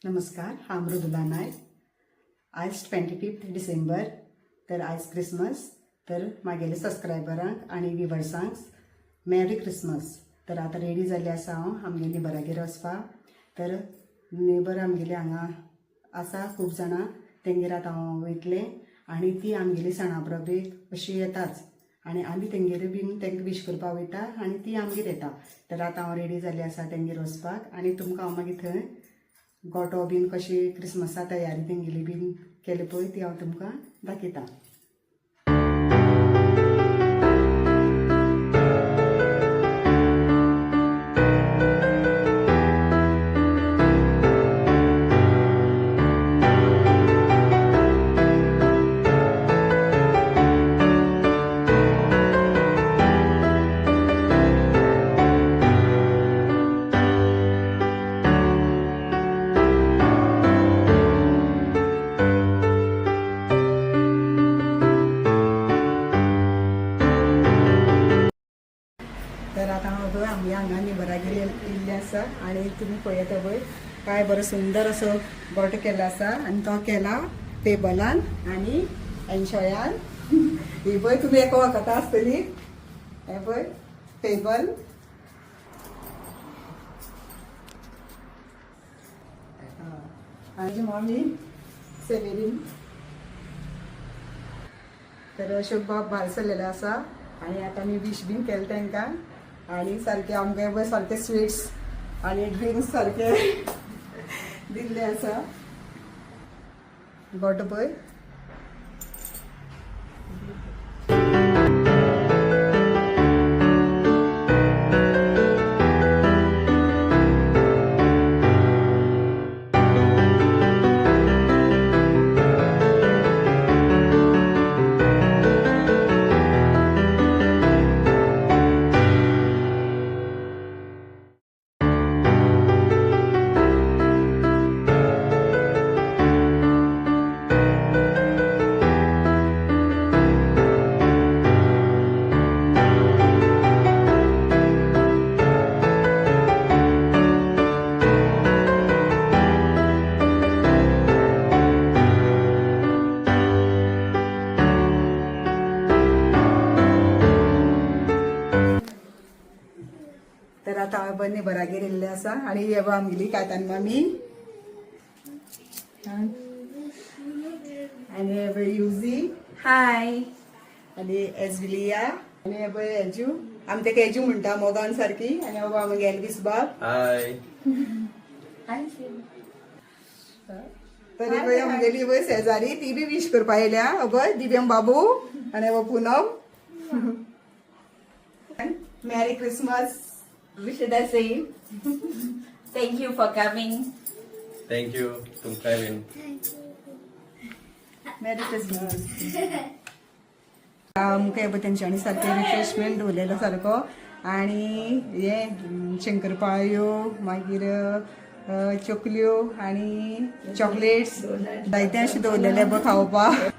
नमस्कार, हांव मृदुला नायक. आज 25 डिसेंबर तर आज क्रिसमस. तर मागेले सबस्क्रायबरांक आणि व्हिवर्सांक मेरी क्रिसमस. तर आता रेडी जाल्ले आसा हांव आमगे नेबरागेर वचपाक. तर नेबर आमगेले हांगा आसा खूब जाणां, तेंगेर आतां हांव वयतलें आनी ती आमगेली सणा परबेक अशी येताच आनी आमी तेंगेर बीन तेंकां विश करपाक वयता आनी ती आमगेर येता. तर आतां हांव रेडी जाल्लें आसा तेंगेर वचपाक आनी तुमकां हांव मागीर थंय गोठो बीन कशी क्रिसमसा तयारी तेंगेली बीन केली पळय ती हांव तुमकां दाखयतां. तर आता हांव आमी हांगा नेबरागेर येयल्ले आसा आनी तुमी पळयता पळय काय बरो सुंदर असो गोठो केल्लो आसा आनी तो केला टेबलान आनी एन्शॉयान. ही पळय तुमी एका वखदां आसतली, हे पळय टेबल. आनी मम्मी सेवेरीन. तर अशो बाब भायर सरलेले आसा आनी आतां आमी विश बीन केलें तेंकां आनी सारके आमगे पळय सारके स्वीट्स आनी ड्रिंक्स सारके दिल्ले आसा. गोठो पळय. तर आतां हांव नेबरागेर येयल्ले आसा आनी हे पळय आमगेली कायतान मामी आनी हे पळय युजी. हाय. आनी एजविलिया आनी हे पळय एजू. आमी तेका एजू म्हणटा मोगान सारकी. आनी हो पळय आमगे एल्वीस बाब. हाय. तर हे पळय आमगेली पळय शेजारी ती बी विश करपा येयल्या. हो पळय दिव्यम बाबू आनी हो पूनम. मेरी Christmas. Wish the same. Thank you for coming. Thank you. तुमकां बीन. मेरी क्रिसमस. आमकां हे पळय तेंच्यांनी सारके रिफ्रेशमेंट दवरलेलो सारको आनी हे शंकरपाळ्यो मागीर चोकल्यो आनी चॉकलेट्स जायते अशें दवरलेले पळय खावपाक.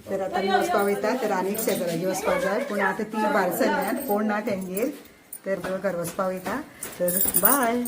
तर आतां आमी वचपाक वयता. तर आनी एक शेजाऱ्यागेर वचपाक जाय पूण आतां ती भायर सरल्यात, कोण ना तेंगेर. तर घर वचपाक वयता. तर बाय.